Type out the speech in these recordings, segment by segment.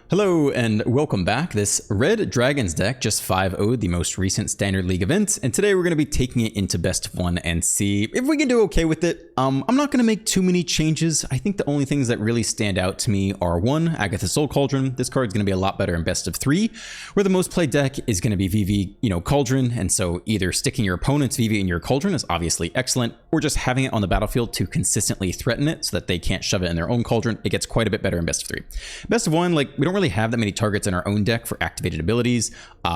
Hello and welcome back. This Red Dragons deck just 5-0'd the most recent Standard League event, and today we're going to be taking it into best of 1 and see if we can do okay with it. I'm not going to make too many changes. I think the only things that really stand out to me are 1, Agatha's Soul Cauldron. This card's going to be a lot better in best of 3, where the most played deck is going to be VV, Cauldron, and so either sticking your opponent's VV in your Cauldron is obviously excellent, or just having it on the battlefield to consistently threaten it so that they can't shove it in their own Cauldron. It gets quite a bit better in best of 3. Best of 1, we don't really have that many targets in our own deck for activated abilities.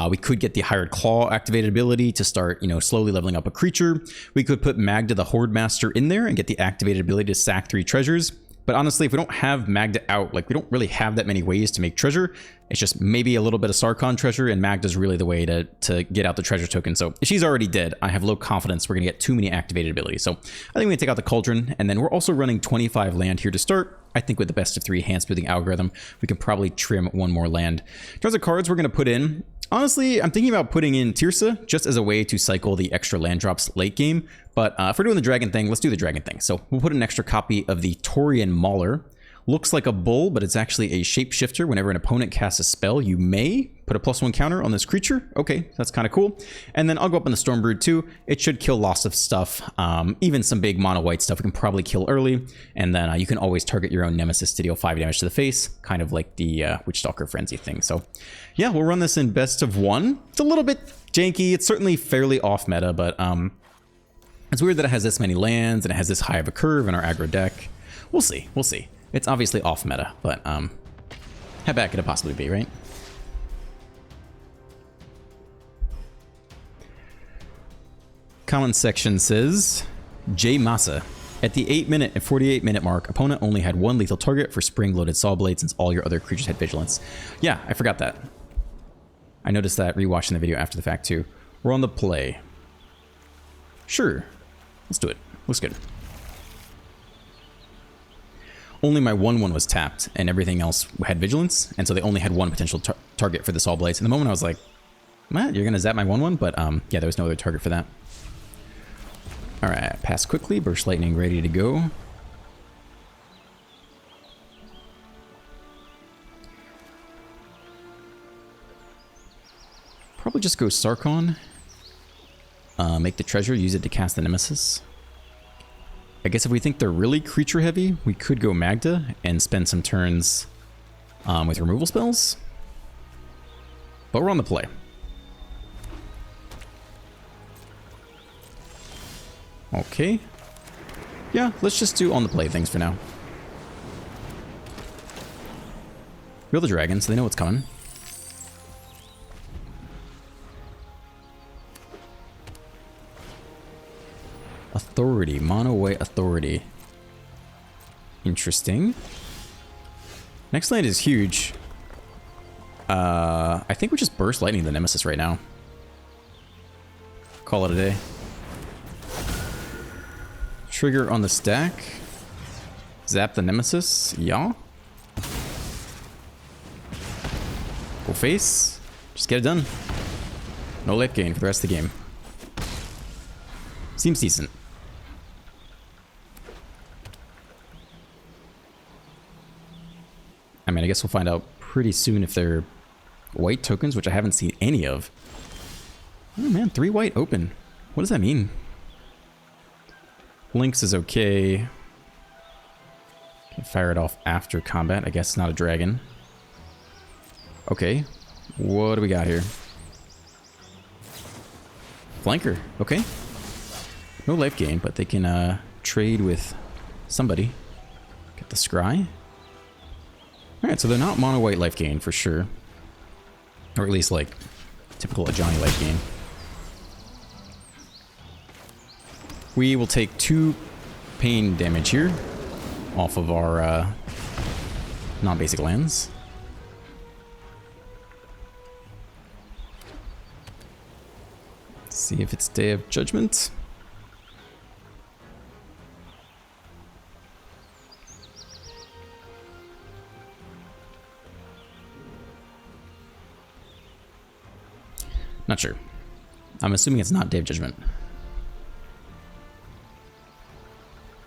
We could get the Hired Claw activated ability to start, slowly leveling up a creature. We could put Magda the Horde Master in there and get the activated ability to sack 3 treasures. But honestly, if we don't have Magda out, we don't really have that many ways to make treasure. It's just maybe a little bit of Sarkhan treasure, and Magda's really the way to get out the treasure token. So if she's already dead, I have low confidence we're going to get too many activated abilities. So I think we're going to take out the Cauldron, and then we're also running 25 land here to start. I think with the best of 3 hand smoothing algorithm, we can probably trim 1 more land. In terms of cards we're going to put in, honestly, I'm thinking about putting in Tirsa just as a way to cycle the extra land drops late game. But if we're doing the dragon thing, let's do the dragon thing. So we'll put an extra copy of the Taurian Mauler. Looks like a bull, but it's actually a shapeshifter. Whenever an opponent casts a spell, you may put a +1 counter on this creature. Okay, that's kind of cool. And then I'll go up on the Stormbrood too. It should kill lots of stuff. Even some big Monowhite stuff we can probably kill early. And then you can always target your own Nemesis to deal 5 damage to the face, kind of like the Witchstalker Frenzy thing. So yeah, we'll run this in best of 1. It's a little bit janky. It's certainly fairly off meta, but it's weird that it has this many lands and it has this high of a curve in our aggro deck. We'll see. We'll see. It's obviously off meta, but how bad could it possibly be, right? Comment section says, J Massa. At the 8-minute and 48-minute mark, opponent only had 1 lethal target for spring-loaded Saw Blade since all your other creatures had vigilance. Yeah, I forgot that. I noticed that rewatching the video after the fact too. We're on the play. Sure. Let's do it. Looks good. Only my 1/1 was tapped, and everything else had vigilance, and so they only had 1 potential target for the Saw Blades. And the moment I was like, Matt, you're gonna zap my 1/1? But yeah, there was no other target for that. Alright, pass quickly, Burst Lightning ready to go. Probably just go Sarkhan. Make the treasure, use it to cast the Nemesis. I guess if we think they're really creature heavy, we could go Magda and spend some turns with removal spells. But we're on the play. Okay. Yeah, let's just do on the play things for now. Reel the dragon so they know what's coming. Authority, Monowhite Authority. Interesting. Next land is huge. I think we just Burst Lightning the Nemesis right now. Call it a day. Trigger on the stack. Zap the Nemesis. Yeah. Go face. Just get it done. No life gain for the rest of the game. Seems decent. I mean, I guess we'll find out pretty soon if they're white tokens, which I haven't seen any of. Oh man, 3 white open. What does that mean? Lynx is okay. Can fire it off after combat. I guess it's not a dragon. Okay. What do we got here? Flanker. Okay. No life gain, but they can trade with somebody. Get the scry. Alright, so they're not mono-white life gain for sure. Or at least typical Ajani life gain. We will take 2 pain damage here off of our non-basic lands. Let's see if it's Day of Judgment. Not sure. I'm assuming it's not Day of Judgment.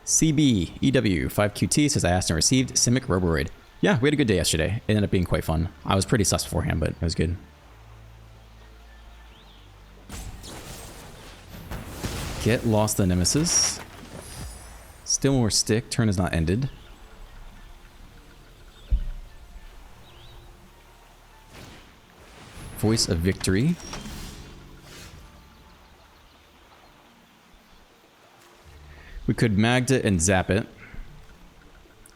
CB EW 5QT says I asked and received Simic Roboroid. Yeah, we had a good day yesterday. It ended up being quite fun. I was pretty sus beforehand, but it was good. Get lost the Nemesis. Still more stick. Turn is not ended. Voice of Victory. We could Magda and zap it.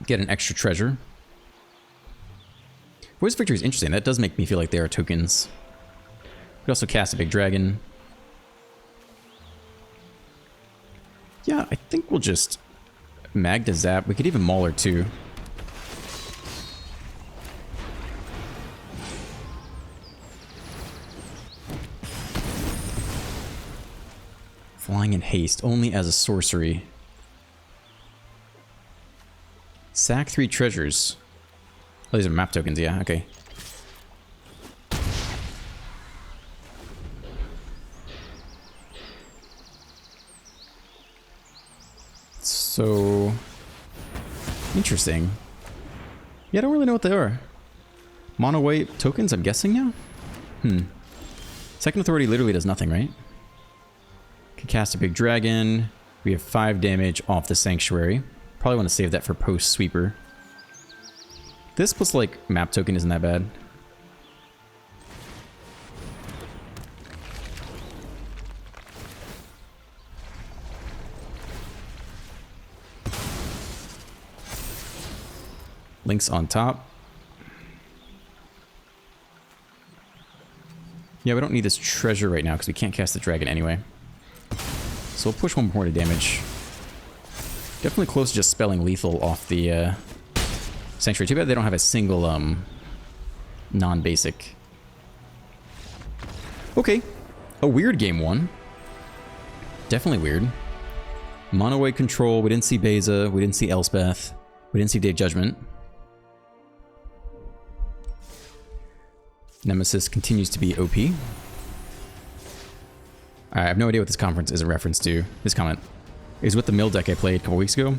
Get an extra treasure. Voice of Victory is interesting. That does make me feel like they are tokens. We could also cast a big dragon. Yeah, I think we'll just Magda zap. We could even Mauler too. Flying in haste, only as a sorcery. Sack 3 treasures. Oh, these are map tokens, yeah, okay. So... interesting. Yeah, I don't really know what they are. Monowhite tokens, I'm guessing now? Second Authority literally does nothing, right? Can cast a big dragon. We have 5 damage off the Sanctuary. Probably want to save that for post-sweeper. This plus, like, map token isn't that bad. Links on top. Yeah, we don't need this treasure right now because we can't cast the dragon anyway. So we'll push 1 point of damage. Definitely close to just spelling lethal off the Sanctuary. Too bad they don't have a single non-basic. Okay. A weird game 1. Definitely weird. Monowhite control. We didn't see Beza. We didn't see Elspeth. We didn't see Day of Judgment. Nemesis continues to be OP. I have no idea what this conference is a reference to. This comment is with the mill deck I played a couple weeks ago.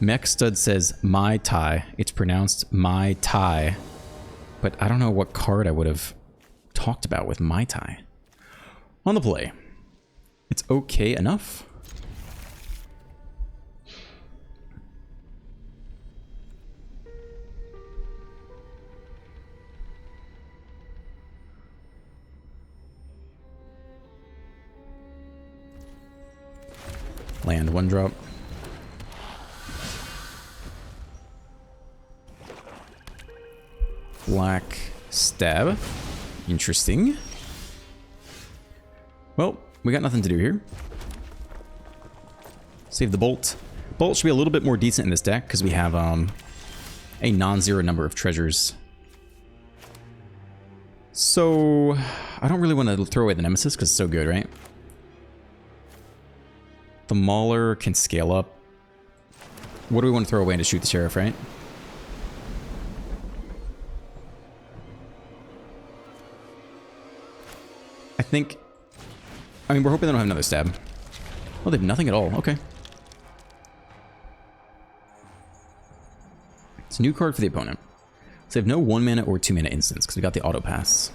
Mech Stud says my tie. It's pronounced my tie. But I don't know what card I would have talked about with my tie. On the play. It's okay enough. Land 1 drop. Black stab. Interesting. Well, we got nothing to do here. Save the bolt. Bolt should be a little bit more decent in this deck because we have a non-zero number of treasures. So I don't really want to throw away the Nemesis because it's so good, right? The Mauler can scale up. What do we want to throw away to shoot the Sheriff, right? I think... I mean, we're hoping they don't have another stab. Oh, they have nothing at all. Okay. It's a new card for the opponent. So they have no 1 mana or 2 mana instants because we got the auto pass.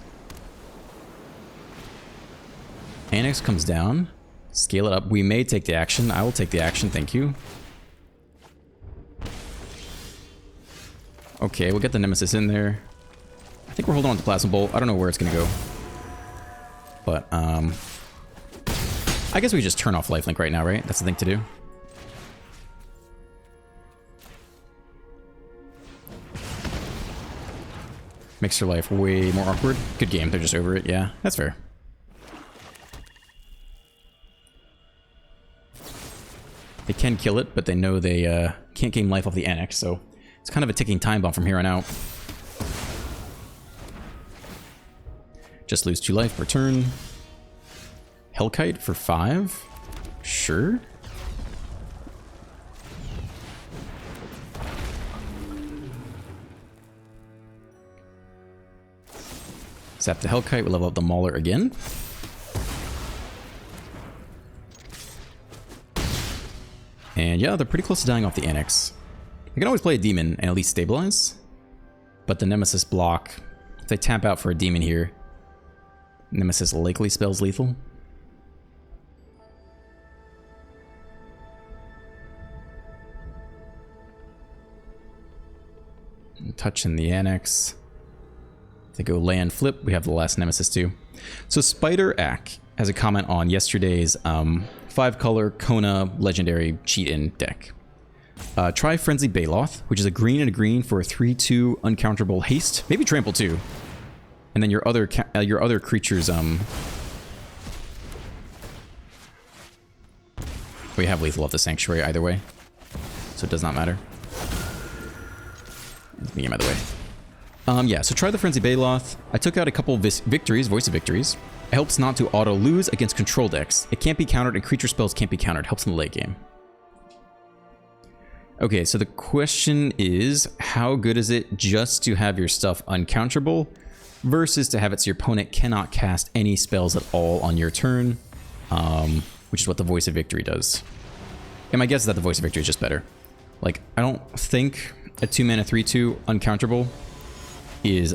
Annex comes down. Scale it up. We may take the action. I will take the action. Thank you. Okay, we'll get the Nemesis in there. I think we're holding on to Plasma Bolt. I don't know where it's going to go. But, I guess we just turn off Lifelink right now, right? That's the thing to do. Makes your life way more awkward. Good game. They're just over it. Yeah, that's fair. They can kill it, but they know they can't gain life off the Annex, so it's kind of a ticking time bomb from here on out. Just lose 2 life per turn. Hellkite for 5? Sure. Zap the Hellkite, we level up the Mauler again. And yeah, they're pretty close to dying off the Annex. I can always play a Demon and at least stabilize. but the Nemesis block, if they tap out for a demon here, Nemesis likely spells lethal. Touch in the Annex. If they go land flip, we have the last Nemesis too. So Spider Ack has a comment on yesterday's 5-color Kona legendary cheat-in deck. Try Frenzy Baloth, which is a green and a green for a 3/2 uncounterable haste, maybe trample too. And then your other creatures we have lethal off the Sanctuary either way, so it does not matter. Let me get him out of the way. Yeah, so try the Frenzy Baloth. I took out a couple of victories, Voice of Victories. It helps not to auto-lose against control decks. It can't be countered, and creature spells can't be countered. Helps in the late game. Okay, so the question is, how good is it just to have your stuff uncounterable versus to have it so your opponent cannot cast any spells at all on your turn, which is what the Voice of Victory does. And my guess is that the Voice of Victory is just better. Like, I don't think a 2-mana 3/2 uncounterable is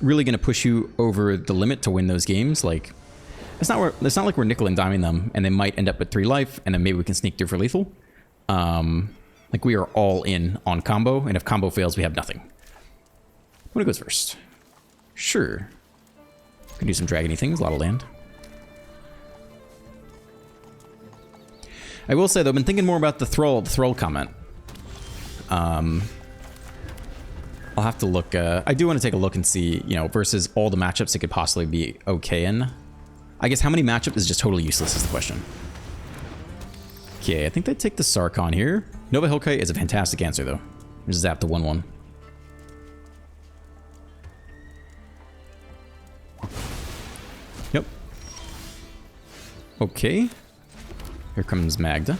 really going to push you over the limit to win those games. Like, it's not like we're nickel and diming them and they might end up at 3 life and then maybe we can sneak through for lethal. Like, we are all in on combo, and if combo fails, we have nothing. What goes first? Sure. Can do some dragony things, a lot of land. I will say though, I've been thinking more about the Thrall comment. I'll have to look, I do want to take a look and see, you know, versus all the matchups it could possibly be okay in. I guess how many matchups is just totally useless is the question. Okay, I think they take the Sarkhan here. Nova Hellkite is a fantastic answer though. Just zap the 1/1. Yep. Okay. Here comes Magda.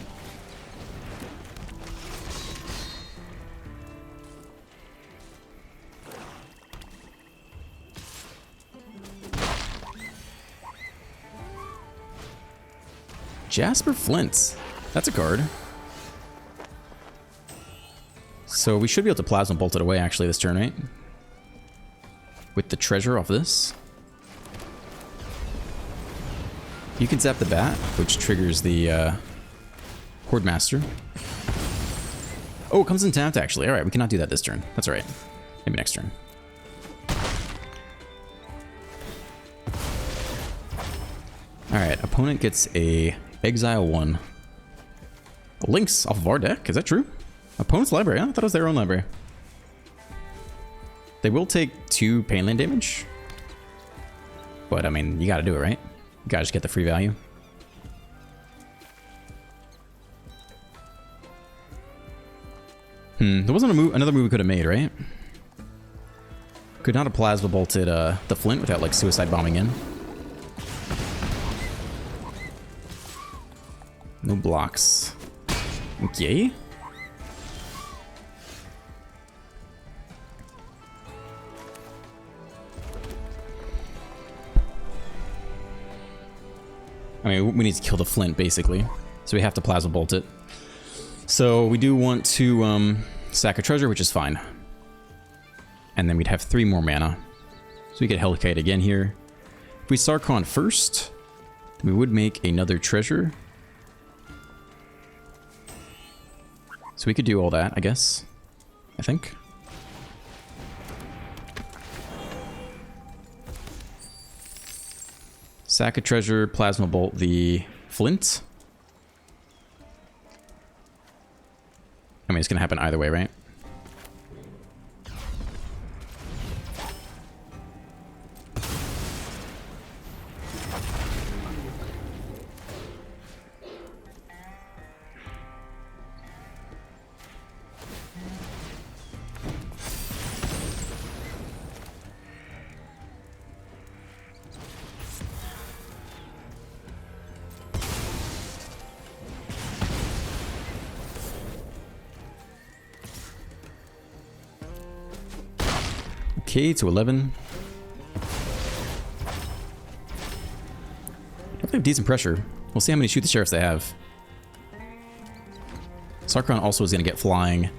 Jasper Flints. That's a card. So we should be able to Plasma Bolt it away actually this turn, right? With the treasure off this. You can zap the bat, which triggers the Horde Master. Oh, it comes in tapped actually. Alright, we cannot do that this turn. That's alright. Maybe next turn. Alright, opponent gets a Exile 1. Links off of our deck, is that true? Opponent's library, I thought it was their own library. They will take 2 Painland damage. But, I mean, you gotta do it, right? You gotta just get the free value. There wasn't another move we could have made, right? Could not have Plasma Bolted the Flint without, like, suicide bombing in. No blocks. Okay. I mean, we need to kill the Flint, basically. So we have to Plasma Bolt it. So we do want to sack a treasure, which is fine. And then we'd have 3 more mana. So we get Hellkite again here. If we Sarkhan first, we would make another treasure. So we could do all that, I guess. I think. Sack a treasure, Plasma Bolt the Flint. I mean, it's gonna happen either way, right? Okay, to 11. They have decent pressure. We'll see how many Shoot the Sheriffs they have. Sarkhan also is going to get flying.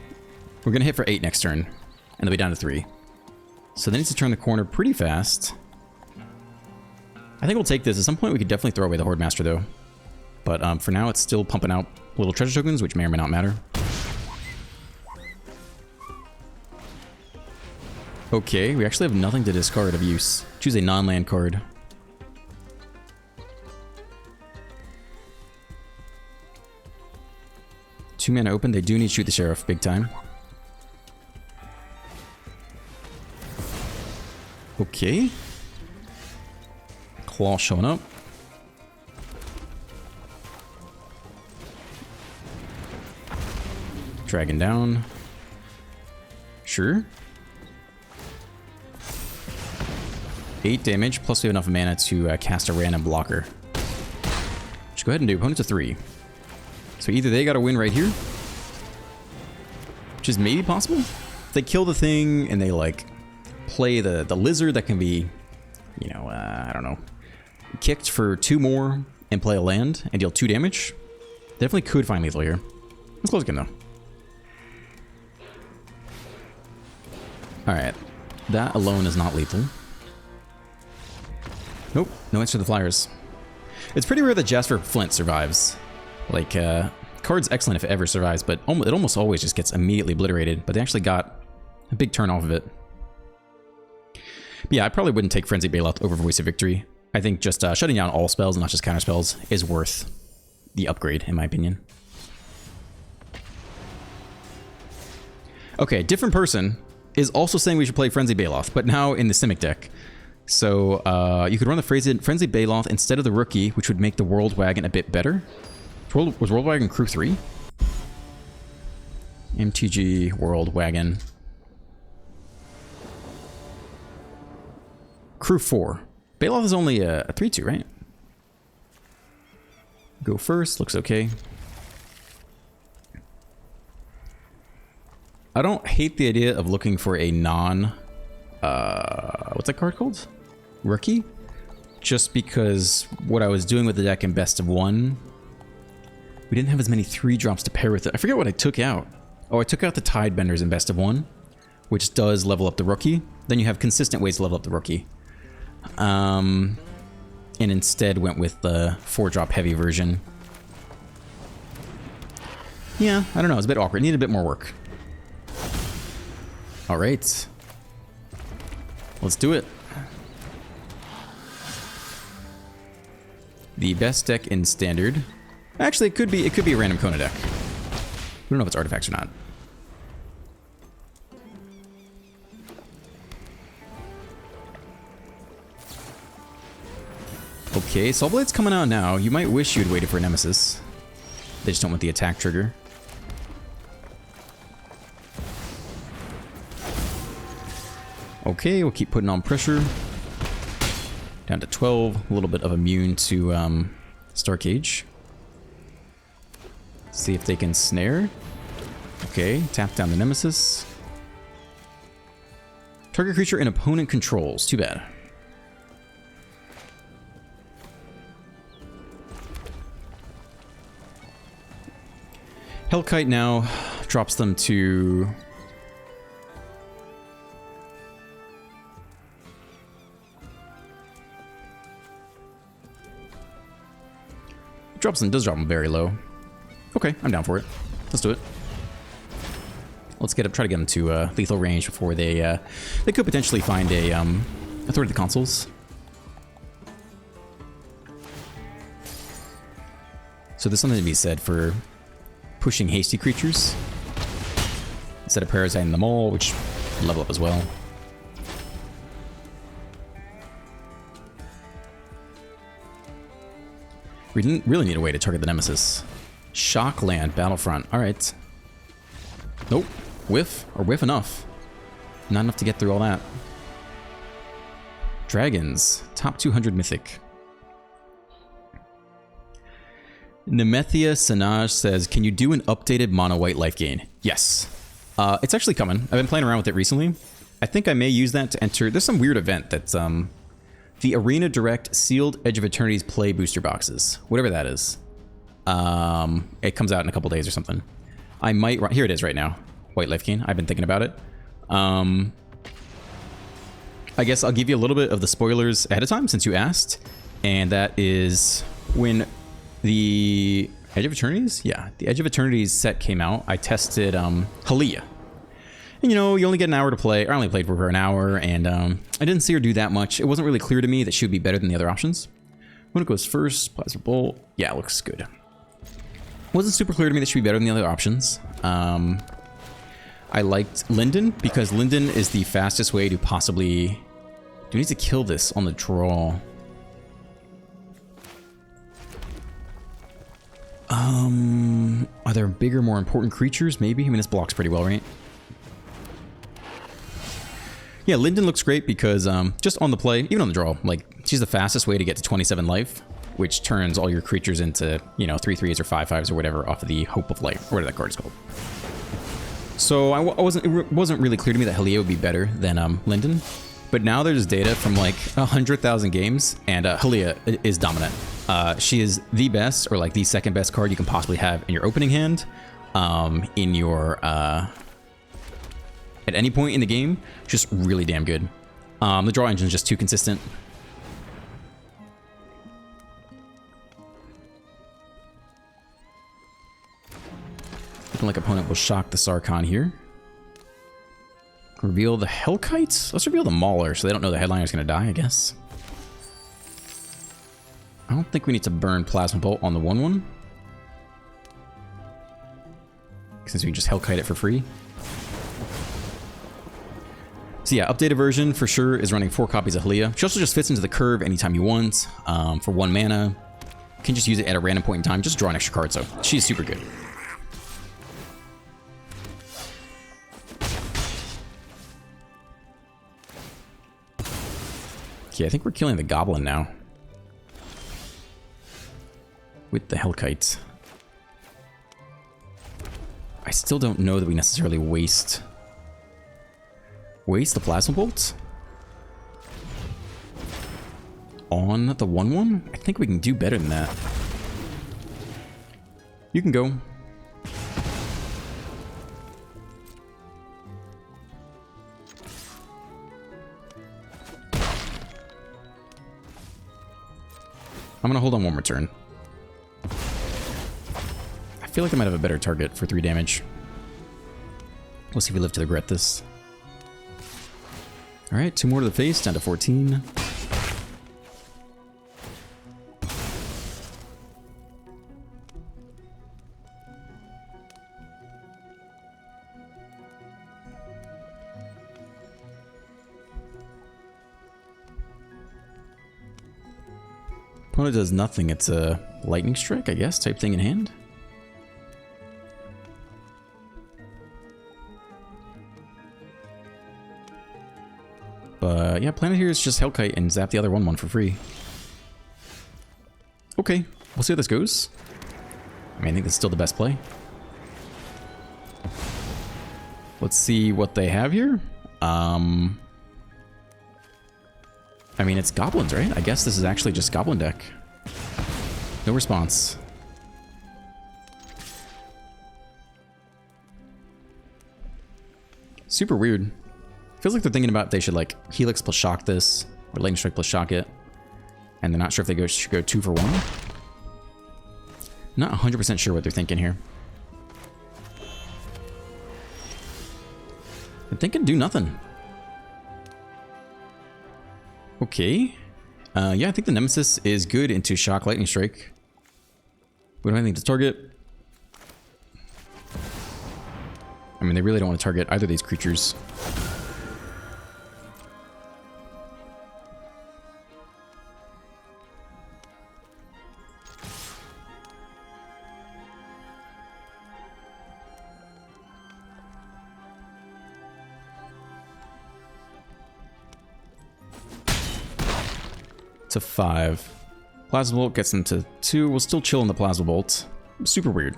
We're going to hit for 8 next turn. and they'll be down to 3. So they need to turn the corner pretty fast. I think we'll take this. At some point, we could definitely throw away the Horde Master, though. But for now, it's still pumping out little treasure tokens, which may or may not matter. Okay, we actually have nothing to discard of use. Choose a non-land card. Two mana open. They do need to shoot the Sheriff big time. Okay. Claw showing up. Dragon down. Sure. 8 damage, plus we have enough mana to cast a random blocker. Just go ahead and do opponent to 3. So either they got to win right here, which is maybe possible. If they kill the thing and they like play the lizard that can be, you know, I don't know, kicked for 2 more and play a land and deal 2 damage, definitely could find lethal here. Let's close the game though. Alright, that alone is not lethal. Nope, no answer to the flyers. It's pretty rare that Jasper Flint survives. Like, card's excellent if it ever survives, but it almost always just gets immediately obliterated, but they actually got a big turn off of it. But yeah, I probably wouldn't take Frenzy Bailout over Voice of Victory. I think just shutting down all spells and not just counter spells is worth the upgrade, in my opinion. Okay, different person is also saying we should play Frenzy Bailoff, but now in the Simic deck. So you could run the Frenzy Bailoff instead of the Rookie, which would make the World Wagon a bit better. Was World Wagon Crew 3? MTG World Wagon. Crew 4. Bailoff is only a 3-2, right? Go first, looks okay. I don't hate the idea of looking for a non... what's that card called? Rookie? Just because what I was doing with the deck in Best of 1, we didn't have as many 3-drops to pair with it. I forget what I took out. Oh, I took out the Tidebenders in Best of 1, which does level up the Rookie. Then you have consistent ways to level up the Rookie. And instead went with the 4-drop heavy version. Yeah, I don't know. It's a bit awkward. It needed a bit more work. All right. Let's do it. The best deck in Standard. Actually, it could be a random Kona deck. We don't know if it's artifacts or not. Okay, Soul Blade's coming out now. You might wish you'd waited for a Nemesis. They just don't want the attack trigger. Okay, we'll keep putting on pressure. Down to 12, a little bit of immune to Star Cage. See if they can snare. Okay, tap down the Nemesis. Target creature an opponent controls. Too bad. Hellkite now drops them to... does drop them very low. Okay, I'm down for it. Let's do it. Let's try to get them to lethal range before they could potentially find a Authority of the Consuls. So there's something to be said for pushing hasty creatures instead of parasiting them all, which level up as well. We didn't really need a way to target the Nemesis. Shockland, Battlefront. Alright. Nope. Whiff, or whiff enough. Not enough to get through all that. Dragons. Top 200 Mythic. Nemethia Sanaj says, can you do an updated Monowhite Lifegain? Yes. It's actually coming. I've been playing around with it recently. I think I may use that to enter... There's some weird event that's... the Arena Direct Sealed Edge of Eternities Play Booster Boxes. Whatever that is. It comes out in a couple days or something. I might... Here it is right now. White Lifegain. I've been thinking about it. I guess I'll give you a little bit of the spoilers ahead of time since you asked. And that is when the Edge of Eternities? Yeah, the Edge of Eternities set came out. I tested Halia. And, you know, you only get an hour to play. I only played for her an hour, and I didn't see her do that much. It wasn't really clear to me that she would be better than the other options. When it goes first, Plasma Bolt. Yeah, it looks good. Wasn't super clear to me that she'd be better than the other options. I liked Linden because Linden is the fastest way to possibly... Do we need to kill this on the draw? Are there bigger, more important creatures? Maybe. I mean, this blocks pretty well, right? Yeah, Linden looks great because just on the play, even on the draw, like, she's the fastest way to get to 27 life, which turns all your creatures into, you know, 3/3s or 5/5s or whatever off of the Hope of Life, or whatever that card is called. So it wasn't really clear to me that Halia would be better than Linden, but now there's data from like 100,000 games, and Halia is dominant. She is the best, or like the second best card you can possibly have in your opening hand, in your at any point in the game. Just really damn good. The draw engine is just too consistent. Looking like opponent will shock the Sarkhan here. Reveal the Hellkite? Let's reveal the Mauler so they don't know the headliner's going to die, I guess. I don't think we need to burn Plasma Bolt on the 1/1. Since we can just Hellkite it for free. So yeah, updated version for sure is running 4 copies of Halia. She also just fits into the curve anytime you want. For 1 mana. You can just use it at a random point in time. Just draw an extra card, so she's super good. Okay, I think we're killing the Goblin now. With the Hellkite. I still don't know that we necessarily waste the Plasma Bolt on the 1/1. I think we can do better than that. You can go. I'm gonna hold on 1 more turn. I feel like I might have a better target for 3 damage. We'll see if we live to regret this. Alright, 2 more to the face, down to 14. Opponent does nothing. It's a lightning strike, I guess, type thing in hand. But yeah, plan here is just Hellkite and zap the other 1/1 for free. Okay, we'll see how this goes. I mean, I think that's still the best play. Let's see what they have here. I mean, it's Goblins, right? I guess this is actually just Goblin deck. No response. Super weird. Feels like they're thinking about they should like Helix plus shock this, or Lightning Strike plus shock it. And they're not sure if they should go 2 for 1. Not 100% sure what they're thinking here. They're thinking do nothing. Okay. Yeah, I think the Nemesis is good into Shock Lightning Strike. We don't have anything to target. I mean, they really don't want to target either of these creatures. To 5. Plasma Bolt gets them to 2. We'll still chill in the Plasma Bolt. Super weird.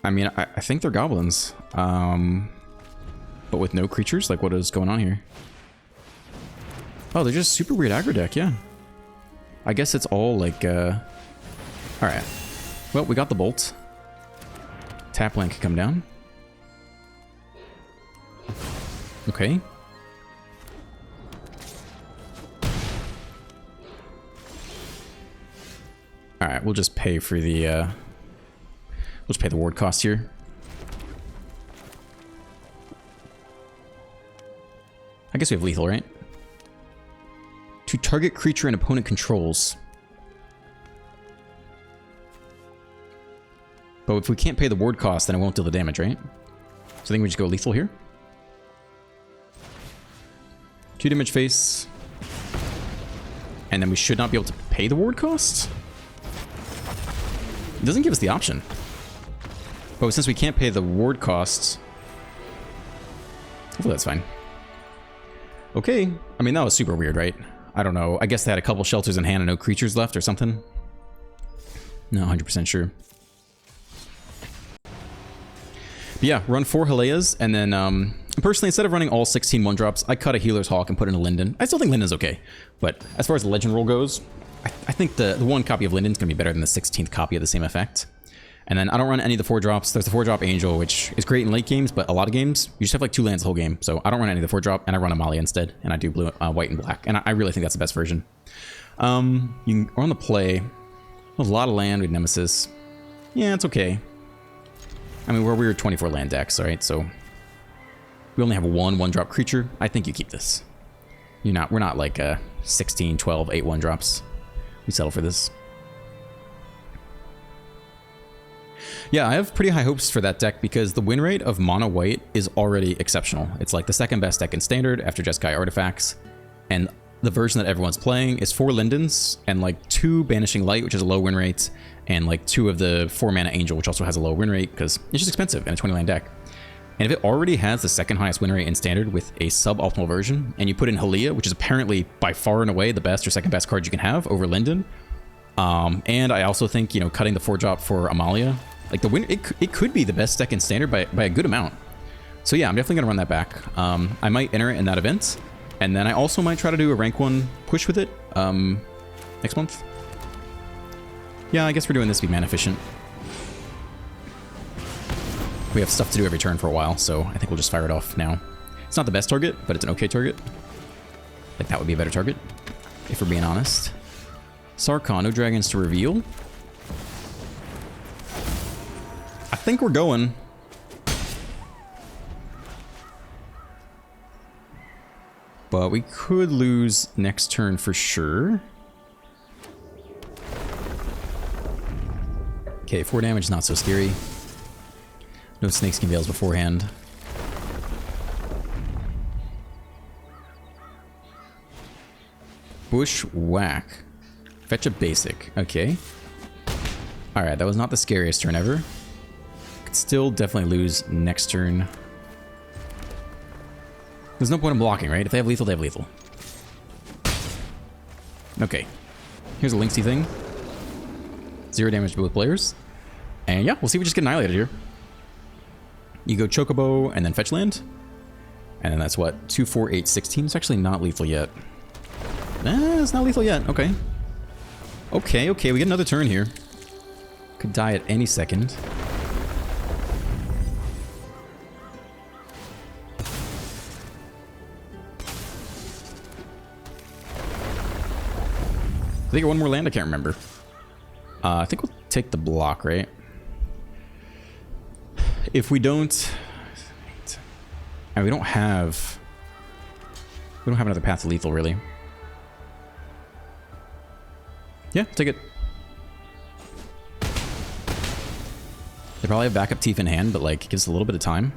I mean, I think they're Goblins. But with no creatures? Like, what is going on here? Oh, they're just super weird aggro deck, yeah. I guess it's all like, Alright. Well, we got the Bolt. Tap land can come down. Okay. Alright, we'll just pay for the, we'll just pay the ward cost here. I guess we have lethal, right? To target creature and opponent controls. But if we can't pay the ward cost, then it won't deal the damage, right? So I think we just go lethal here. 2 damage face. And then we should not be able to pay the ward cost? It doesn't give us the option. But since we can't pay the ward costs, hopefully that's fine. Okay. I mean, that was super weird, right? I don't know. I guess they had a couple shelters in hand and no creatures left or something. Not 100% sure. But yeah, run 4 Haleas, and then personally, instead of running all 16 1-drops, I cut a Healer's Hawk and put in a Linden. I still think Linden's okay, but as far as the legend roll goes, I think the 1 copy of Linden's going to be better than the 16th copy of the same effect. And then I don't run any of the 4-drops. There's the 4-drop Angel, which is great in late games, but a lot of games, you just have like 2 lands the whole game. So I don't run any of the 4-drop, and I run Amalia instead, and I do blue, white, and black. And I really think that's the best version. We're on the play. A lot of land with Nemesis. Yeah, it's okay. I mean, we're 24 land decks, right? So we only have 1-drop creature. I think you keep this. We're not like 16, 12, 8 1-drops. We settle for this. Yeah, I have pretty high hopes for that deck because the win rate of Monowhite is already exceptional. It's like the 2nd best deck in Standard after Jeskai Artifacts. And the version that everyone's playing is 4 Lindens and like 2 Banishing Light, which is a low win rate, and like 2 of the 4-mana Angel, which also has a low win rate because it's just expensive in a 20-land deck. And if it already has the 2nd highest win rate in Standard with a suboptimal version, and you put in Halia, which is apparently by far and away the best or 2nd best card you can have over Linden, and I also think, you know, cutting the 4-drop for Amalia, like the win, it could be the best deck in Standard by a good amount. So yeah, I'm definitely gonna run that back. I might enter it in that event, and then I also might try to do a rank 1 push with it next month. Yeah, I guess we're doing this to be mana efficient. We have stuff to do every turn for a while, so I think we'll just fire it off now. It's not the best target, but it's an okay target. Like, that would be a better target, if we're being honest. Sarkhan, no dragons to reveal. I think we're going. But we could lose next turn for sure. Okay, 4 damage, not so scary. No Snakeskin Veils beforehand. Bushwhack. Fetch a basic. Okay. Alright, that was not the scariest turn ever. Could still definitely lose next turn. There's no point in blocking, right? If they have lethal, they have lethal. Okay. Here's a Lynxy thing. 0 damage to both players. And yeah, we'll see if we just get annihilated here. You go Chocobo and then fetch land. And then that's what? 2, 4, 8, 16. It's actually not lethal yet. It's not lethal yet. Okay. Okay, we get another turn here. Could die at any second. I think one more land, I can't remember. I think we'll take the block, right? If we don't... And we don't have another path to lethal, really. Yeah, take it. They probably have backup Teeth in hand, but like, it gives us a little bit of time.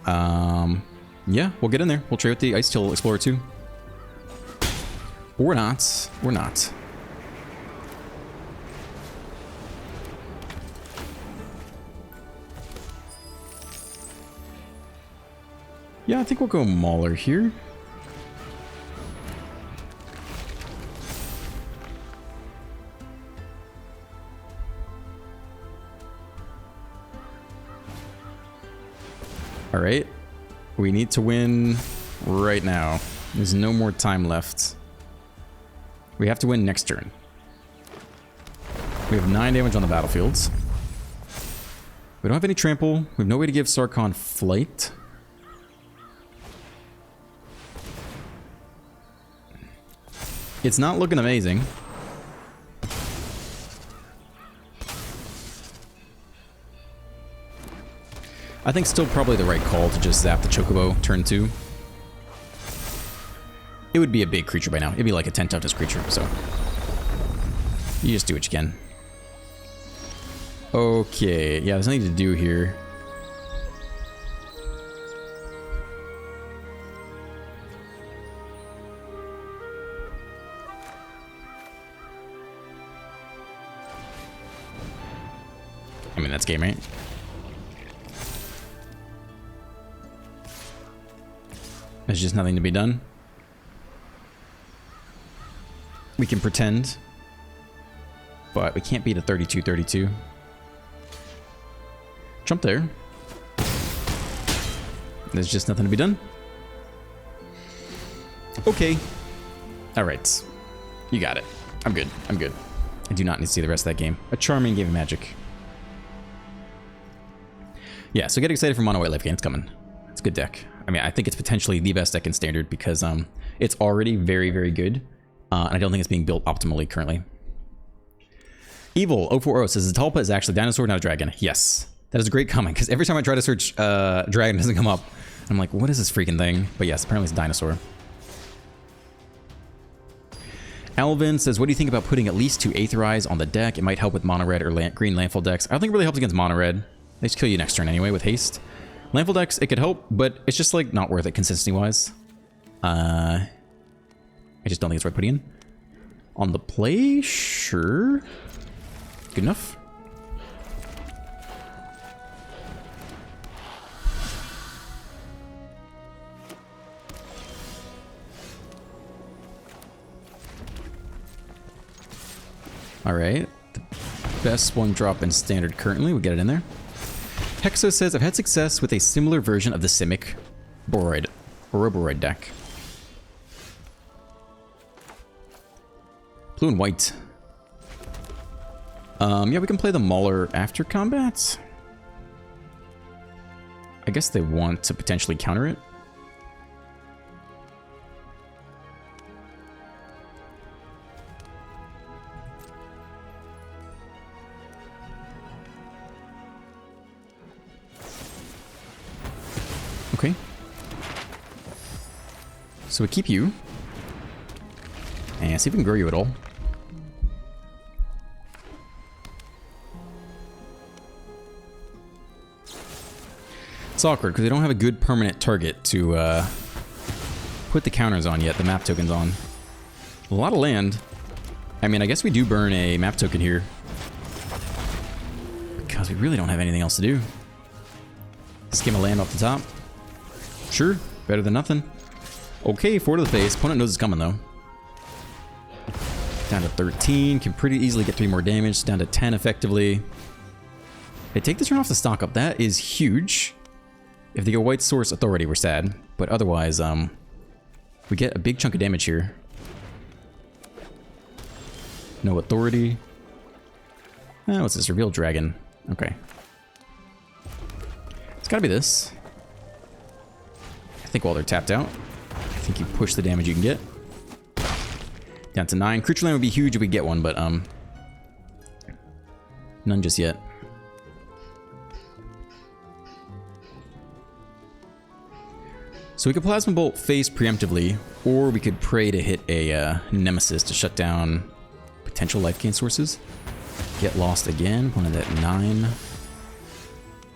Yeah, we'll get in there. We'll trade with the Ice Till Explorer 2. Or not. Or not. Yeah, I think we'll go Mauler here. All right. We need to win right now. There's no more time left. We have to win next turn. We have 9 damage on the battlefields. We don't have any trample. We have no way to give Sarkhan flight. It's not looking amazing. I think still probably the right call to just zap the Chocobo turn 2. It would be a big creature by now. It'd be like a 10 toughness creature, so you just do what you can. Okay, yeah, there's nothing to do here. I mean, that's game, right? There's just nothing to be done. We can pretend, but we can't beat a 32-32. Jump there. There's just nothing to be done. Okay. Alright. You got it. I'm good. I'm good. I do not need to see the rest of that game. A charming game of Magic. Yeah, so get excited for Monowhite Lifegain. It's coming. It's a good deck. I mean, I think it's potentially the best deck in Standard because it's already very, very good. And I don't think it's being built optimally currently. Evil 040 says Zatalpa is actually a dinosaur, not a dragon. Yes. That is a great comment because every time I try to search dragon, it doesn't come up. I'm like, what is this freaking thing? But yes, apparently it's a dinosaur. Alvin says, what do you think about putting at least 2 Aetherize on the deck? It might help with mono red or green Landfall decks. I don't think it really helps against mono red. They just kill you next turn anyway with haste. Landfall decks, it could help, but it's just like not worth it consistency-wise. I just don't think it's worth putting in. On the play, sure. Good enough. Alright. The best one drop in Standard currently. We get it in there. Hexo says, I've had success with a similar version of the Simic Boroboroid deck. Blue and white. Yeah, we can play the Mauler after combat. I guess they want to potentially counter it. Okay. So we keep you. And see if we can grow you at all. It's awkward because they don't have a good permanent target to put the counters on yet, the map tokens on. A lot of land. I mean, I guess we do burn a map token here. Because we really don't have anything else to do. Skim a land off the top. Sure, better than nothing. Okay, 4 to the face. Opponent knows it's coming though. Down to 13. Can pretty easily get 3 more damage. Down to 10 effectively. They take this turn off the stock up. That is huge. If they go White Source Authority, we're sad. But otherwise, we get a big chunk of damage here. No Authority. Oh, what's this? Revealed Dragon. Okay. It's gotta be this. I think while they're tapped out, I think you push the damage you can get. Down to 9. Creature land would be huge if we get one, but none just yet. So we could Plasma Bolt face preemptively, or we could pray to hit a Nemesis to shut down potential Lifegain sources. Get lost again. Opponent at 9.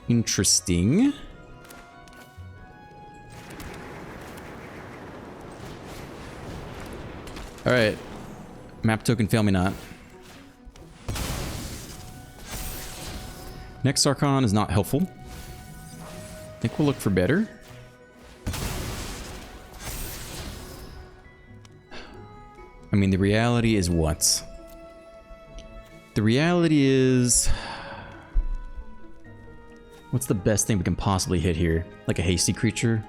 Interesting. Alright. Map token, fail me not. Next Archon is not helpful. I think we'll look for better. I mean, the reality is what? The reality is... What's the best thing we can possibly hit here? Like a hasty creature?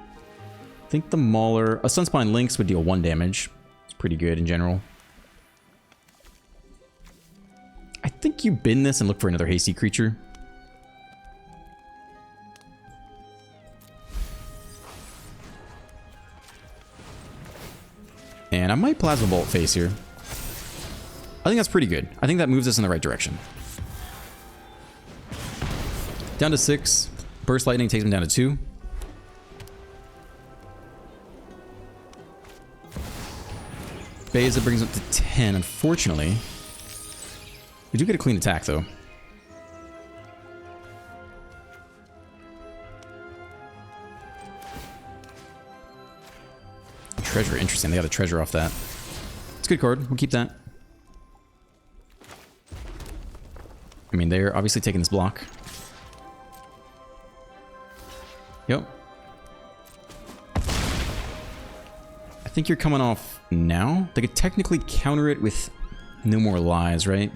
I think the Mauler... A Sunspine Lynx would deal 1 damage. It's pretty good in general. I think you bin this and look for another hasty creature. And I might Plasma Bolt face here. I think that's pretty good. I think that moves us in the right direction. Down to 6. Burst Lightning takes him down to 2. Beza brings him up to 10, unfortunately. We do get a clean attack, though. Treasure, interesting. They got a treasure off that. It's a good card. We'll keep that. I mean, they're obviously taking this block. Yep. I think you're coming off now. They could technically counter it with No More Lies, right?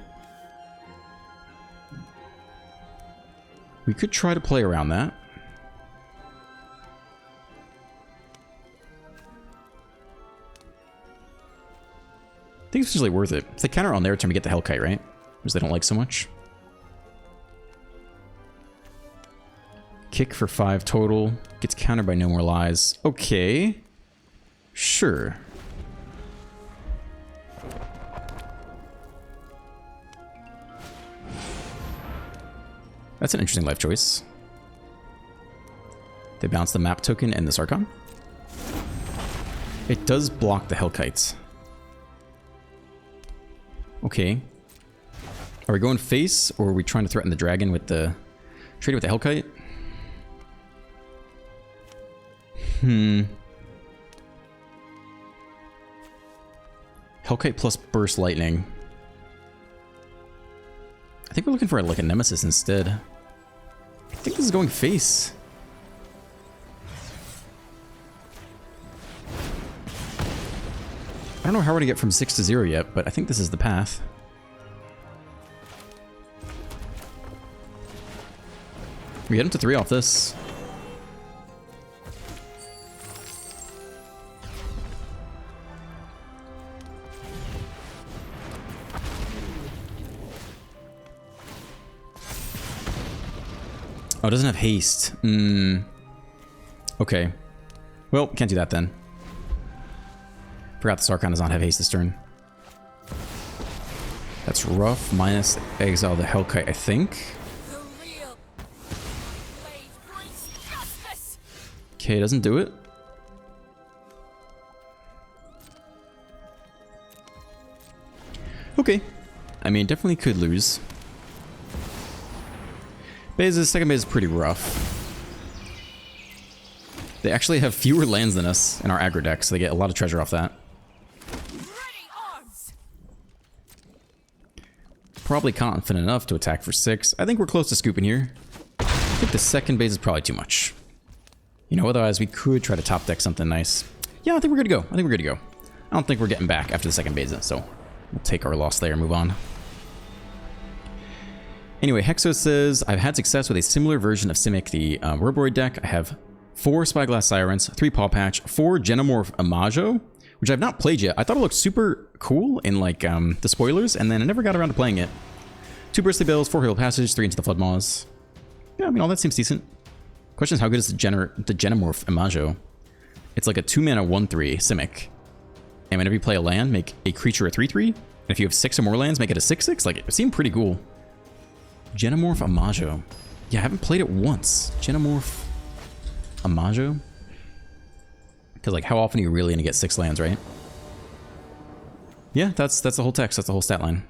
We could try to play around that. I think it's usually worth it. If they counter on their turn, we get the Hellkite, right? Which they don't like so much. Kick for 5 total. Gets countered by No More Lies. Okay. Sure. That's an interesting life choice. They bounce the map token and this Archon. It does block the Hellkites. Okay. Are we going face, or are we trying to threaten the dragon with the... trade it with the Hellkite? Hellkite plus Burst Lightning. I think we're looking for like a Nemesis instead. I think this is going face. I don't know how we're gonna get from 6 to 0 yet, but I think this is the path. We get him to 3 off this. Oh, it doesn't have haste. Okay. Well, can't do that then. Forgot the Sarkhan does not have haste this turn. That's rough. Minus exile the Hellkite, I think. Okay, doesn't do it. Okay. I mean, definitely could lose. Beza's second base is pretty rough. They actually have fewer lands than us in our aggro deck, so they get a lot of treasure off that. Probably confident enough to attack for 6. I think we're close to scooping here. I think the second base is probably too much. You know, otherwise we could try to top deck something nice. Yeah, I think we're good to go. I think we're good to go. I don't think we're getting back after the second base, so we'll take our loss there and move on. Anyway, Hexo says, I've had success with a similar version of Simic, the Roboid deck. I have 4 Spyglass Sirens, 3 Paw Patch, 4 Genomorph Imago, which I've not played yet. I thought it looked super cool in like the spoilers, and then I never got around to playing it. 2 Bristly Bills, 4 Halo Passage, 3 into the Flood Maws. Yeah, I mean, all that seems decent. Question is, how good is the Genomorph Imago? It's like a 2-mana 1/3 Simic. And whenever you play a land, make a creature a 3/3. And if you have 6 or more lands, make it a 6/6. Like, it seemed pretty cool. Genomorph Imago. Yeah, I haven't played it once. Genomorph Imago? Because, like, how often are you really going to get 6 lands, right? Yeah, that's the whole text. That's the whole stat line.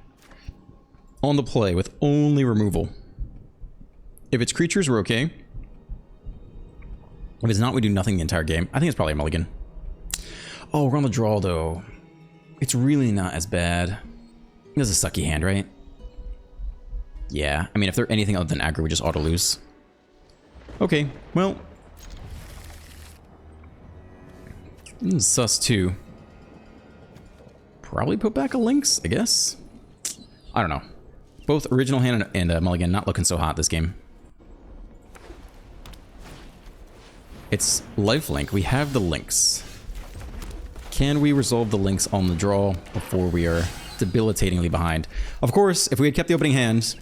On the play with only removal. If it's creatures, we're okay. If it's not, we do nothing the entire game. I think it's probably a mulligan. Oh, we're on the draw, though. It's really not as bad. This is a sucky hand, right? Yeah, I mean, if they're anything other than aggro, we just auto-lose. Okay, well. This is sus, too. Probably put back a Lynx, I guess. I don't know. Both original hand and mulligan not looking so hot this game. It's lifelink. We have the Lynx. Can we resolve the Lynx on the draw before we are debilitatingly behind? Of course, if we had kept the opening hand,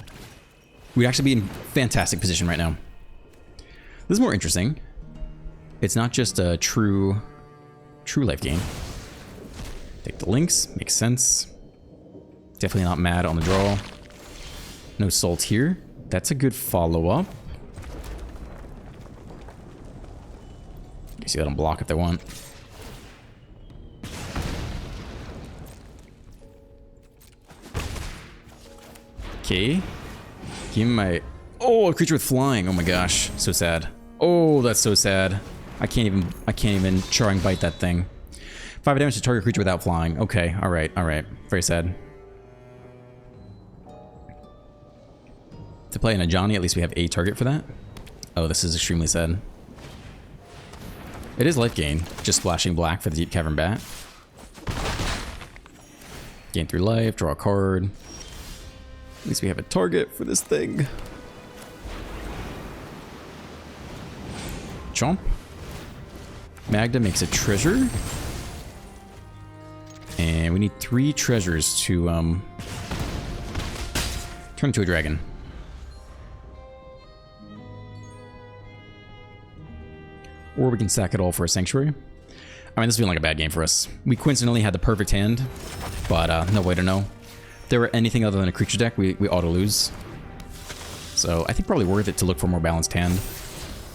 we'd actually be in fantastic position right now. This is more interesting. It's not just a true life gain. Take the Lynx, makes sense. Definitely not mad on the draw. No salt here. That's a good follow-up. You see that on block if they want. Okay. Give me my... Oh, a creature with flying. Oh my gosh. So sad. Oh, that's so sad. I can't even charring bite that thing. 5 damage to target creature without flying. Okay, alright. Very sad. To play in a Johnny, at least we have a target for that. Oh, this is extremely sad. It is Lifegain, just splashing black for the Deep Cavern Bat. Gain 3 life, draw a card. At least we have a target for this thing. Chomp. Magda makes a treasure. And we need 3 treasures to turn into a dragon. Or we can sack it all for a sanctuary. I mean, this is feeling like a bad game for us. We coincidentally had the perfect hand, but no way to know. If there were anything other than a creature deck, we ought to lose. So I think probably worth it to look for a more balanced hand.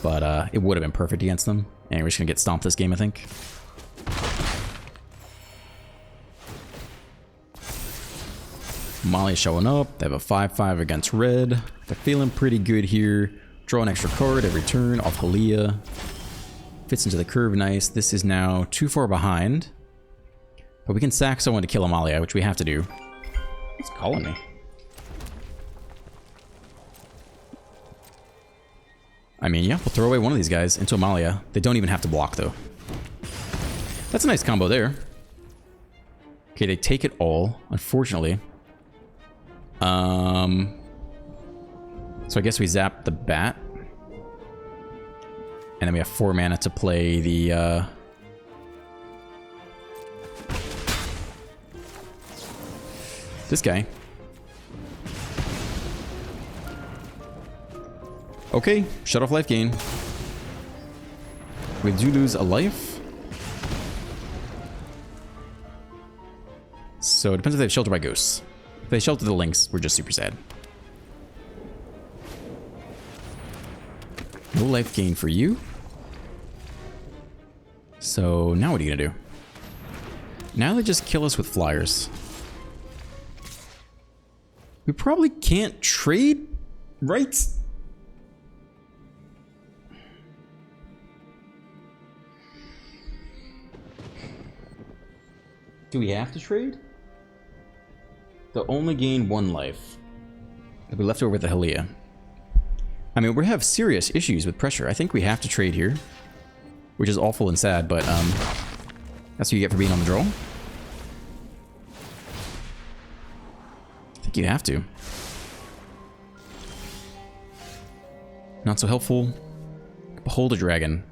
But it would have been perfect against them. And we're just going to get stomped this game, I think. Molly showing up. They have a 5/5 against red. They're feeling pretty good here. Draw an extra card every turn off Halia. Fits into the curve nice. This is now too far behind. But we can sack someone to kill Amalia, which we have to do. It's calling me. I mean, yeah, we'll throw away one of these guys into Amalia. They don't even have to block, though. That's a nice combo there. Okay, they take it all, unfortunately. So I guess we zap the bat. And then we have 4 mana to play the, this guy. Okay, shut off Lifegain. We do lose a life. So it depends if they have Shelter by Ghosts. If they shelter the Lynx, we're just super sad. No life gain for you. So now what are you gonna do? Now they just kill us with flyers. We probably can't trade, right? Do we have to trade? They'll only gain 1 life. They'll be left over with the Halia. I mean, we have serious issues with pressure. I think we have to trade here. Which is awful and sad, but that's what you get for being on the draw. I think you have to. Not so helpful. Behold a dragon.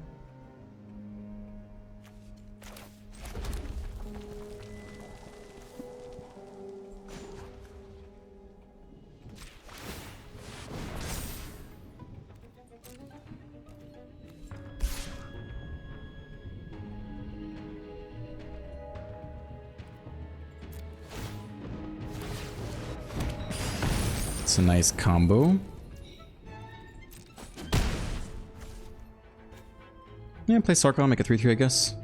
It's a nice combo. Yeah, play Sarkon, make a 3/3, I guess.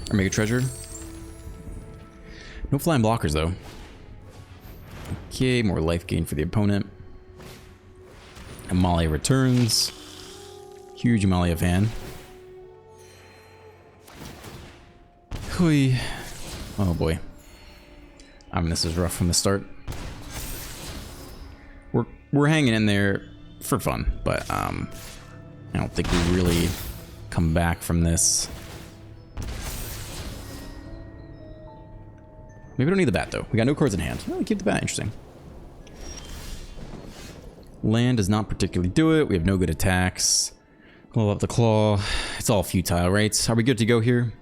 Or make a treasure. No flying blockers, though. Okay, more life gain for the opponent. Amalia returns. Huge Amalia fan. Hui. Oh boy. I mean, this is rough from the start. We're hanging in there for fun, but I don't think we really come back from this. Maybe we don't need the bat though. We got no cards in hand. Oh, we keep the bat. Interesting. Land does not particularly do it. We have no good attacks. Call up the claw. It's all futile, right? Are we good to go here?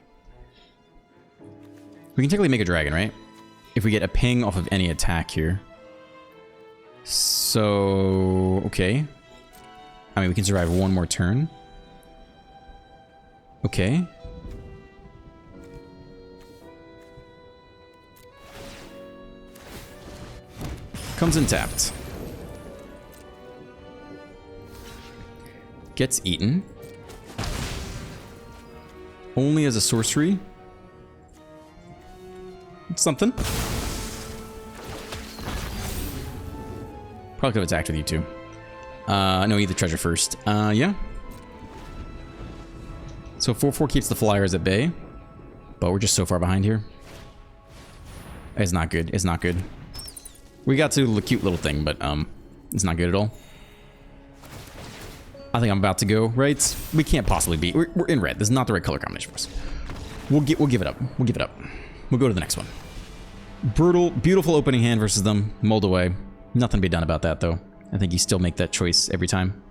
We can technically make a dragon, right? If we get a ping off of any attack here. So, okay. I mean, we can survive 1 more turn. Okay. Comes in tapped. Gets eaten. Only as a sorcery. It's something. Probably could have attacked with you too. No, eat the treasure first. Yeah. So 4/4 keeps the flyers at bay. But we're just so far behind here. It's not good. It's not good. We got to the cute little thing, but it's not good at all. I think I'm about to go, right? We can't possibly beat. We're in red. This is not the right color combination for us. We'll give it up. We'll give it up. We'll go to the next one. Brutal, beautiful opening hand versus them. Mulled away. Nothing to be done about that, though. I think you still make that choice every time.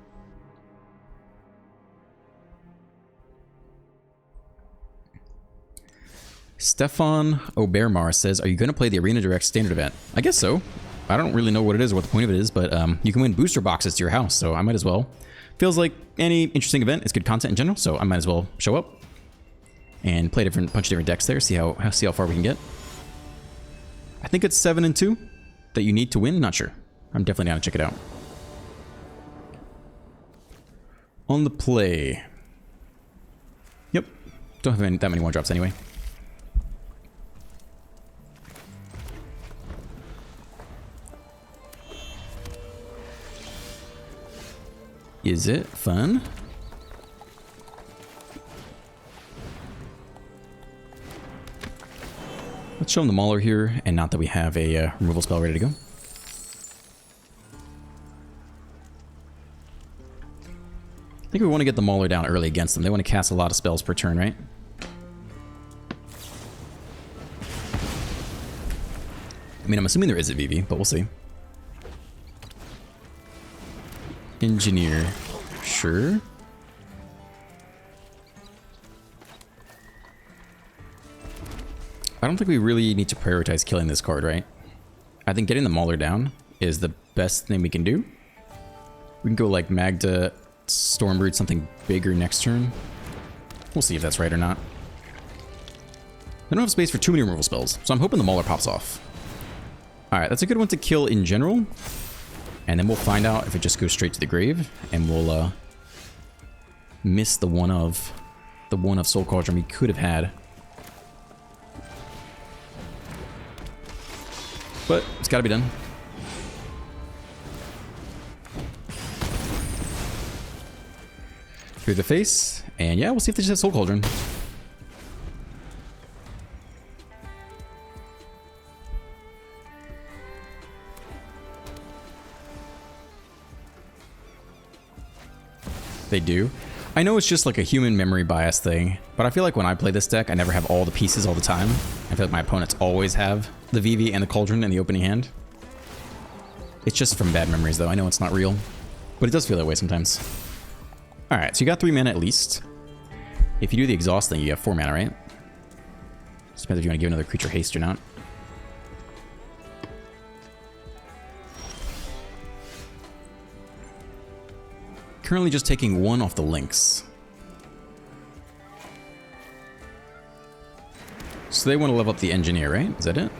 Stefan Obermar says, are you going to play the Arena Direct standard event? I guess so. I don't really know what it is or what the point of it is, but you can win booster boxes to your house, so I might as well. Feels like any interesting event is good content in general, so I might as well show up and play a bunch of different decks there, see how far we can get. I think it's 7 and 2 that you need to win. Not sure. I'm definitely down to check it out. On the play. Yep. Don't have that many one drops anyway. Is it fun? Let's show him the Mauler here, and not that we have a removal spell ready to go. I think we want to get the Mauler down early against them. They want to cast a lot of spells per turn, right? I mean, I'm assuming there is a VV, but we'll see. Engineer. Sure. I don't think we really need to prioritize killing this card, right? I think getting the Mauler down is the best thing we can do. We can go like Magda, Stormbreed, something bigger next turn. We'll see if that's right or not. I don't have space for too many removal spells, so I'm hoping the Mauler pops off. Alright, that's a good one to kill in general. And then we'll find out if it just goes straight to the grave, and we'll miss the one of Soul Cauldron we could have had. But it's got to be done. Through the face, and yeah, we'll see if they just have Soul Cauldron. They do. I know it's just like a human memory bias thing, but I feel like when I play this deck, I never have all the pieces all the time. I feel like my opponents always have the VV and the Cauldron in the opening hand. It's just from bad memories, though. I know it's not real, but it does feel that way sometimes. Alright, so you got 3 mana at least. If you do the exhaust thing, you have 4 mana, right? Just depends if you want to give another creature haste or not. Currently just taking 1 off the links. So they want to level up the engineer, right? Is that it?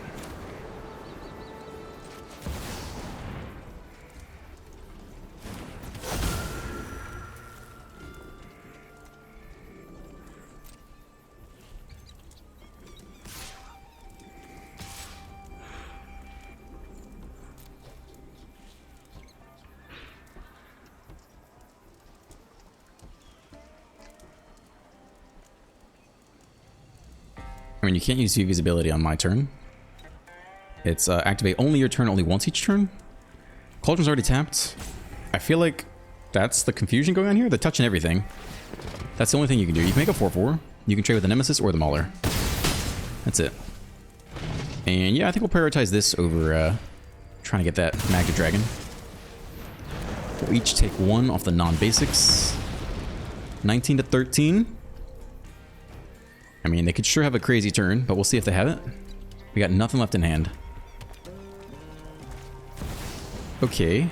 I mean, you can't use UV's ability on my turn. It's activate only your turn, only once each turn. Cauldron's already tapped. I feel like that's the confusion going on here. They're touching everything. That's the only thing you can do. You can make a 4/4. You can trade with the Nemesis or the Mauler. That's it. And yeah, I think we'll prioritize this over trying to get that Magda Dragon. We'll each take 1 off the non-basics. 19 to 13. I mean, they could sure have a crazy turn, but we'll see if they have it. We got nothing left in hand. Okay.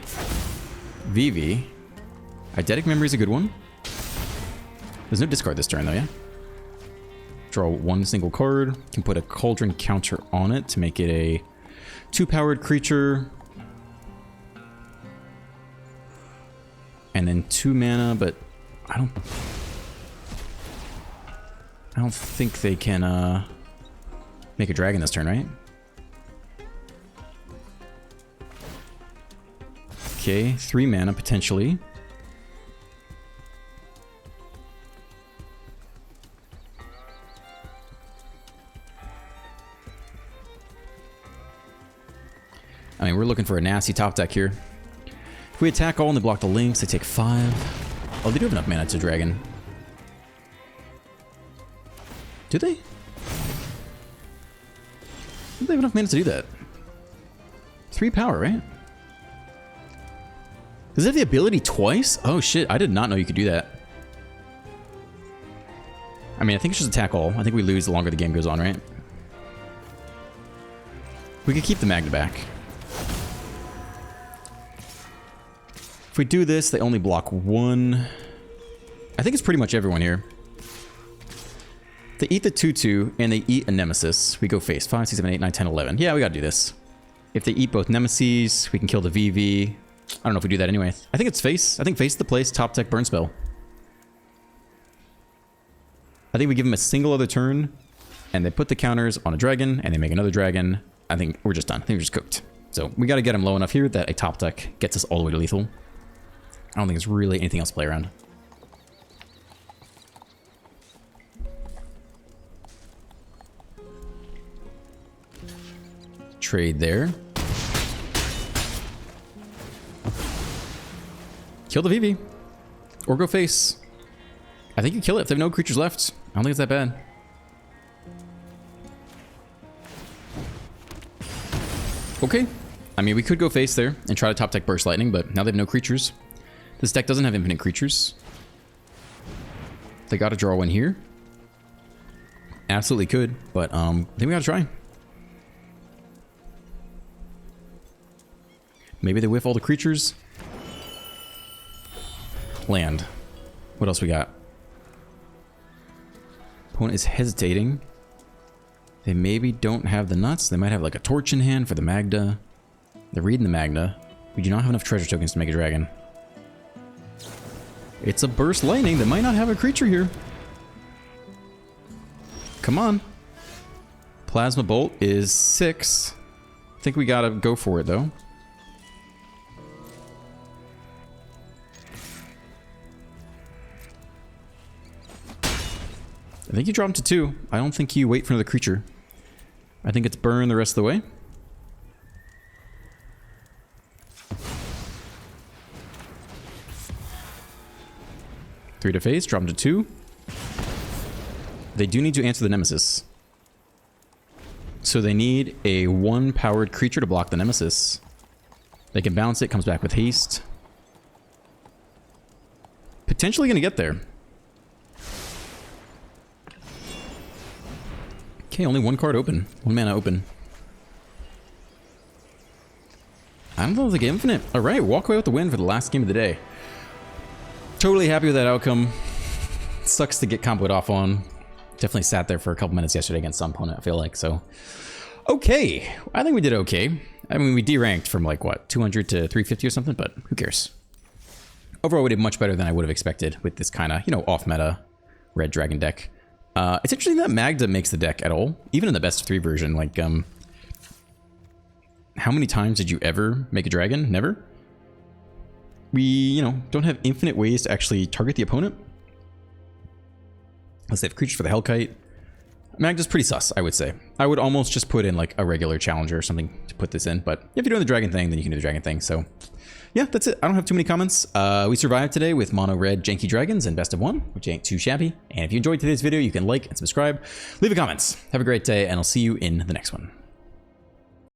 VV. Eidetic Memory is a good one. There's no discard this turn, though, yeah? draw one single card. Can put a Cauldron counter on it to make it a 2-powered creature. And then 2 mana, but I don't think they can make a dragon this turn, right? Okay, 3 mana potentially. I mean, we're looking for a nasty top deck here. If we attack all and they block the links, they take 5. Oh, they do have enough mana to dragon. Do they? They have enough mana to do that. 3 power, right? Does it have the ability twice? Oh shit, I did not know you could do that. I mean, I think it's just attack all. I think we lose the longer the game goes on, right? We could keep the Magna back. If we do this, they only block 1. I think it's pretty much everyone here. They eat the 2/2, and they eat a Nemesis. We go face. 5, 6, 7, 8, 9, 10, 11. Yeah, we gotta do this. If they eat both Nemesis, we can kill the VV. I don't know if we do that anyway. I think it's face. I think face the place, top deck, burn spell. I think we give them a single other turn, and they put the counters on a dragon, and they make another dragon. I think we're just done. I think we're just cooked. So we gotta get them low enough here that a top deck gets us all the way to lethal. I don't think there's really anything else to play around. Trade there. Kill the VV. Or go face. I think you kill it if they have no creatures left. I don't think it's that bad. Okay. I mean, we could go face there and try to top deck Burst Lightning, but now they have no creatures. This deck doesn't have infinite creatures. They gotta draw one here. Absolutely could, but I think we gotta try. Maybe they whiff all the creatures. Land. What else we got? Opponent is hesitating. They maybe don't have the nuts. They might have like a torch in hand for the Magda. They're reading the Magda. We do not have enough treasure tokens to make a dragon. It's a Burst Lightning that might not have a creature here. Come on. Plasma Bolt is 6. I think we gotta go for it though. I think you drop him to 2. I don't think you wait for another creature. I think it's burn the rest of the way. Three to face, drop him to 2. They do need to answer the Nemesis. So they need a 1-powered creature to block the Nemesis. They can bounce it, comes back with haste. Potentially gonna get there. Okay, only 1 card open. 1 mana open. I don't know if they get infinite. Alright, walk away with the win for the last game of the day. Totally happy with that outcome. Sucks to get comboed off on. Definitely sat there for a couple minutes yesterday against some opponent, I feel like, so. Okay, I think we did okay. I mean, we D-ranked from like, what, 200 to 350 or something, but who cares? Overall, we did much better than I would have expected with this kind of, you know, off-meta red dragon deck. It's interesting that Magda makes the deck at all, even in the best of 3 version. Like, how many times did you ever make a dragon? Never. We, you know, don't have infinite ways to actually target the opponent. Unless they have creatures for the Hellkite. Magda's pretty sus, I would say. I would almost just put in like a regular challenger or something to put this in, but if you're doing the dragon thing, then you can do the dragon thing. So yeah, that's it. I don't have too many comments. We survived today with mono red janky dragons and best of 1, which ain't too shabby. And if you enjoyed today's video, you can like and subscribe, leave a comments. Have a great day, and I'll see you in the next one.